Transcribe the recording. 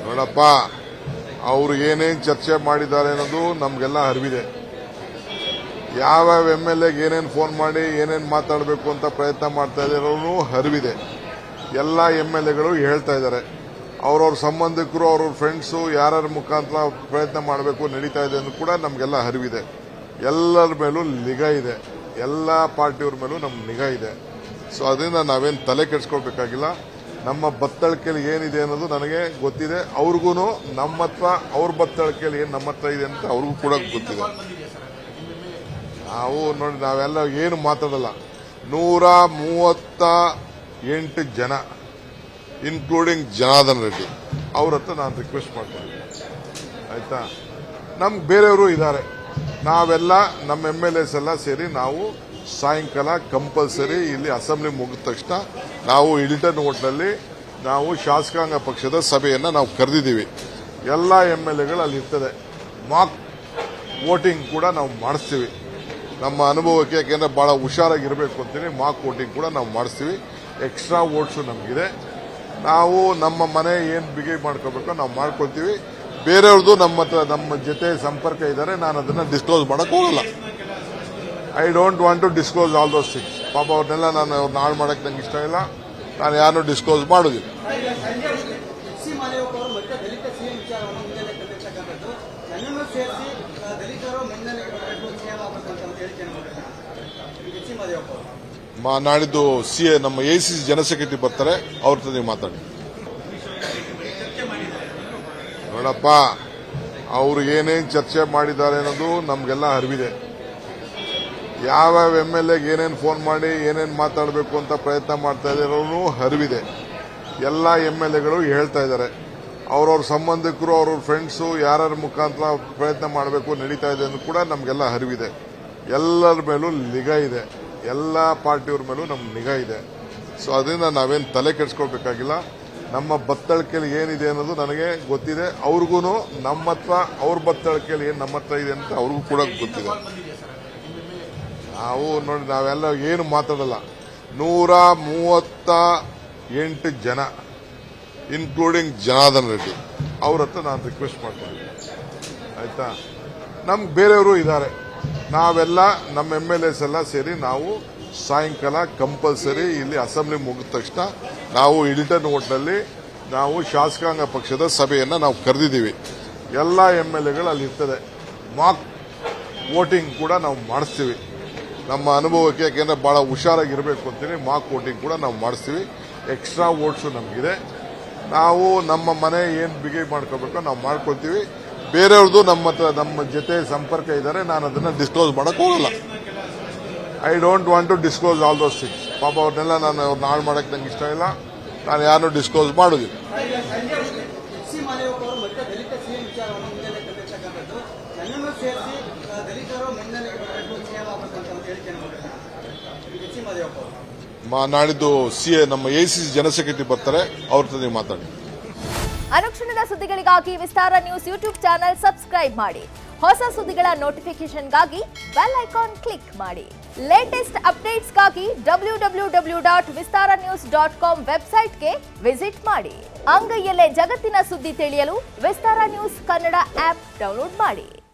ನೋಡಪ್ಪ, ಅವರು ಏನೇನು ಚರ್ಚೆ ಮಾಡಿದ್ದಾರೆ ಅನ್ನೋದು ನಮಗೆಲ್ಲ ಅರಿವಿದೆ. ಯಾವ್ಯಾವ MLA ಏನೇನು ಫೋನ್ ಮಾಡಿ ಏನೇನು ಮಾತಾಡಬೇಕು ಅಂತ ಪ್ರಯತ್ನ ಮಾಡ್ತಾ ಇದ್ದಾರೋ ಅರಿವಿದೆ. ಎಲ್ಲ MLAಗಳು ಹೇಳ್ತಾ ಇದ್ದಾರೆ. ಅವ್ರವ್ರ ಸಂಬಂಧಿಕರು, ಅವ್ರವ್ರ ಫ್ರೆಂಡ್ಸು ಯಾರ್ಯಾರ ಮುಖಾಂತರ ಪ್ರಯತ್ನ ಮಾಡಬೇಕು ನಡೀತಾ ಇದೆ ಅನ್ನೋದು ಕೂಡ ನಮಗೆಲ್ಲ ಅರಿವಿದೆ. ಎಲ್ಲರ ಮೇಲೂ ನಿಗಾ ಇದೆ. ಎಲ್ಲ ಪಾರ್ಟಿಯವ್ರ ಮೇಲೂ ನಮ್ಗೆ ನಿಗಾ ಇದೆ. ಸೊ ಅದರಿಂದ ನಾವೇನು ತಲೆ ಕೆಡಿಸ್ಕೊಳ್ಬೇಕಾಗಿಲ್ಲ. ನಮ್ಮ ಬತ್ತಳಿಕೆಯಲ್ಲಿ ಏನಿದೆ ಅನ್ನೋದು ನನಗೆ ಗೊತ್ತಿದೆ. ಅವ್ರಿಗೂ ನಮ್ಮ ಹತ್ರ ಅವ್ರ ಬತ್ತಳಿಕೆಯಲ್ಲಿ ಏನು ನಮ್ಮ ಹತ್ರ ಇದೆ ಅಂತ ಅವ್ರಿಗೂ ಕೂಡ ಗೊತ್ತಿದೆ. ನಾವು ನೋಡಿ, ನಾವೆಲ್ಲ ಏನು ಮಾತಾಡಲ್ಲ. 138 ಜನ ಇನ್ಕ್ಲೂಡಿಂಗ್ ಜನಾರ್ದನ್ ರೆಡ್ಡಿ ಅವ್ರ ಹತ್ರ ನಾನು ರಿಕ್ವೆಸ್ಟ್ ಮಾಡ್ತೀನಿ. ಆಯ್ತಾ, ನಮ್ಗೆ ಬೇರೆಯವರು ಇದ್ದಾರೆ. ನಾವೆಲ್ಲ ನಮ್ಮ MLAs ಎಲ್ಲ ಸೇರಿ ನಾವು ಸಾಯಂಕಾಲ ಕಂಪಲ್ಸರಿ ಇಲ್ಲಿ ಅಸೆಂಬ್ಲಿ ಮುಗಿದ ತಕ್ಷಣ ನಾವು ಹಿಲ್ಟನ್ ಹೋಟೆಲ್ನಲ್ಲಿ ನಾವು ಶಾಸಕಾಂಗ ಪಕ್ಷದ ಸಭೆಯನ್ನು ನಾವು ಕರೆದಿದ್ದೀವಿ. ಎಲ್ಲ MLAಗಳು ಅಲ್ಲಿ ಇರ್ತದೆ. ಮಾಕ್ ವೋಟಿಂಗ್ ಕೂಡ ನಾವು ಮಾಡಿಸ್ತೀವಿ. ನಮ್ಮ ಅನುಭವಕ್ಕೆ, ಯಾಕೆಂದ್ರೆ ಬಹಳ ಹುಷಾರಾಗಿರಬೇಕು ಅಂತೇಳಿ ಮಾಕ್ ವೋಟಿಂಗ್ ಕೂಡ ನಾವು ಮಾಡಿಸ್ತೀವಿ. ಎಕ್ಸ್ಟ್ರಾ ವೋಟ್ಸು ನಮಗಿದೆ. ನಾವು ನಮ್ಮ ಮನೆ ಏನು ಬಿಗಿ ಮಾಡ್ಕೋಬೇಕೋ ನಾವು ಮಾಡ್ಕೊಳ್ತೀವಿ. ಬೇರೆಯವ್ರದ್ದು ನಮ್ಮ ಜೊತೆ ಸಂಪರ್ಕ ಇದ್ದಾರೆ. ನಾನು ಅದನ್ನು ಡಿಸ್ಕ್ಲೋಸ್ ಮಾಡಕ್ ಹೋಗಲ್ಲ. I don't want to disclose all those things. ಪಾಪ ಅವ್ರನ್ನೆಲ್ಲ ನಾನು ಅವ್ರನ್ನ ಹಾಳು ಮಾಡಕ್ಕೆ ನಂಗೆ ಇಷ್ಟ ಇಲ್ಲ. ನಾನು ಯಾರನ್ನೂ ಡಿಸ್ಕ್ಲೋಸ್ ಮಾಡೋದಿಲ್ಲ. ನಾಡಿದ್ದು CA ನಮ್ಮ ACC ಜನರಲ್ ಸೆಕ್ರೆಟರಿ ಬರ್ತಾರೆ, ಅವ್ರ ಜೊತೆ ನೀವು ಮಾತಾಡಿ. ನೋಡಪ್ಪ, ಅವರು ಏನೇನು ಚರ್ಚೆ ಮಾಡಿದ್ದಾರೆ ಅನ್ನೋದು ನಮಗೆಲ್ಲ ಅರಿವಿದೆ. ಯಾವ್ಯಾವ MLA ಏನೇನು ಫೋನ್ ಮಾಡಿ ಏನೇನು ಮಾತಾಡಬೇಕು ಅಂತ ಪ್ರಯತ್ನ ಮಾಡ್ತಾ ಇದ್ದಾರೋ ಅರಿವಿದೆ. ಎಲ್ಲ MLAಗಳು ಹೇಳ್ತಾ ಇದ್ದಾರೆ. ಅವ್ರವ್ರ ಸಂಬಂಧಿಕರು, ಅವ್ರವ್ರ ಫ್ರೆಂಡ್ಸು ಯಾರ್ಯಾರ ಮುಖಾಂತರ ಪ್ರಯತ್ನ ಮಾಡಬೇಕು ನಡೀತಾ ಇದೆ ಅನ್ನೋದು ಕೂಡ ನಮಗೆಲ್ಲ ಅರಿವಿದೆ. ಎಲ್ಲರ ಮೇಲೂ ನಿಗಾ ಇದೆ. ಎಲ್ಲ ಪಾರ್ಟಿಯವ್ರ ಮೇಲೂ ನಮ್ಗೆ ನಿಗಾ ಇದೆ. ಸೊ ಅದರಿಂದ ನಾವೇನು ತಲೆ ಕೆಡಿಸ್ಕೊಳ್ಬೇಕಾಗಿಲ್ಲ. ನಮ್ಮ ಬತ್ತಳಿಕೆಯಲ್ಲಿ ಏನಿದೆ ಅನ್ನೋದು ನನಗೆ ಗೊತ್ತಿದೆ. ಅವ್ರಿಗೂ ನಮ್ಮ ಹತ್ರ ಅವ್ರ ಬತ್ತಳಿಕೆಯಲ್ಲಿ ಏನು ನಮ್ಮ ಹತ್ರ ಇದೆ ಅಂತ ಅವ್ರಿಗೂ ಕೂಡ ಗೊತ್ತಿದೆ. ನಾವು ನೋಡಿ, ನಾವೆಲ್ಲ ಏನು ಮಾತಾಡಲ್ಲ. 138 ಜನ ಇನ್ಕ್ಲೂಡಿಂಗ್ ಜನಾರ್ದನ್ ರೆಡ್ಡಿ ಅವ್ರ ಹತ್ರ ನಾನು ರಿಕ್ವೆಸ್ಟ್ ಮಾಡ್ತೀನಿ. ಆಯ್ತಾ, ನಮ್ಗೆ ಬೇರೆಯವರು ಇದ್ದಾರೆ. ನಾವೆಲ್ಲ ನಮ್ಮ MLAs ಎಲ್ಲ ಸೇರಿ ನಾವು ಸಾಯಂಕಾಲ ಕಂಪಲ್ಸರಿ ಇಲ್ಲಿ ಅಸೆಂಬ್ಲಿ ಮುಗಿದ ತಕ್ಷಣ ನಾವು ಹಿಲ್ಟನ್ ಹೋಟೆಲ್ನಲ್ಲಿ ನಾವು ಶಾಸಕಾಂಗ ಪಕ್ಷದ ಸಭೆಯನ್ನು ನಾವು ಕರೆದಿದ್ದೀವಿ. ಎಲ್ಲ MLAಗಳು ಅಲ್ಲಿ ಇರ್ತದೆ. ಮಾಕ್ ವೋಟಿಂಗ್ ಕೂಡ ನಾವು ಮಾಡಿಸ್ತೀವಿ. ನಮ್ಮ ಅನುಭವಕ್ಕೆ, ಯಾಕೆಂದ್ರೆ ಬಹಳ ಹುಷಾರಾಗಿರಬೇಕು ಅಂತೇಳಿ ಮಾಕ್ ವೋಟಿಂಗ್ ಕೂಡ ನಾವು ಮಾಡಿಸ್ತೀವಿ. ಎಕ್ಸ್ಟ್ರಾ ವೋಟ್ಸು ನಮಗಿದೆ. ನಾವು ನಮ್ಮ ಮನೆ ಏನು ಬಿಗಿ ಮಾಡ್ಕೋಬೇಕೋ ನಾವು ಮಾಡ್ಕೊಳ್ತೀವಿ. ಬೇರೆಯವ್ರದ್ದು ನಮ್ಮ ಜೊತೆ ಸಂಪರ್ಕ ಇದ್ದಾರೆ. ನಾನು ಅದನ್ನು ಡಿಸ್ಕ್ಲೋಸ್ ಮಾಡಕ್ ಹೋಗಲ್ಲ. I don't want to disclose all those things. ಪಾಪ ಅವ್ರನ್ನೆಲ್ಲ ನಾನು ಅವ್ರನ್ನ ಹಾಳು ಮಾಡಕ್ಕೆ ನಂಗೆ ಇಷ್ಟ ಇಲ್ಲ. ನಾನು ಯಾರನ್ನೂ ಡಿಸ್ಕ್ಲೋಸ್ ಮಾಡೋದಿಲ್ಲ. ನಾಡಿದ್ದು CA ನಮ್ಮ ACC ಜನರಲ್ ಸೆಕ್ರೆಟರಿ ಬರ್ತಾರೆ, ಅವ್ರ ಜೊತೆ ನೀವು ಮಾತಾಡಿ. ಅನುಕ್ಷಣದ ಸುದ್ದಿಗಳಿಗಾಗಿ ವಿಸ್ತಾರ ನ್ಯೂಸ್ ಯೂಟ್ಯೂಬ್ ಚಾನೆಲ್ ಸಬ್ಸ್ಕ್ರೈಬ್ ಮಾಡಿ. ಹೊಸ ಸುದ್ದಿಗಳ ನೋಟಿಫಿಕೇಶನ್ಗಾಗಿ ಬೆಲ್ ಐಕಾನ್ ಕ್ಲಿಕ್ ಮಾಡಿ. ಲೇಟೆಸ್ಟ್ ಅಪ್ಡೇಟ್ಸ್ಗಾಗಿ www.vistaranews.com ವೆಬ್ಸೈಟ್ಗೆ ವಿಸಿಟ್ ಮಾಡಿ. ಅಂಗೈಯಲ್ಲೇ ಜಗತ್ತಿನ ಸುದ್ದಿ ತಿಳಿಯಲು ವಿಸ್ತಾರ ನ್ಯೂಸ್ ಕನ್ನಡ ಆಪ್ ಡೌನ್ಲೋಡ್ ಮಾಡಿ.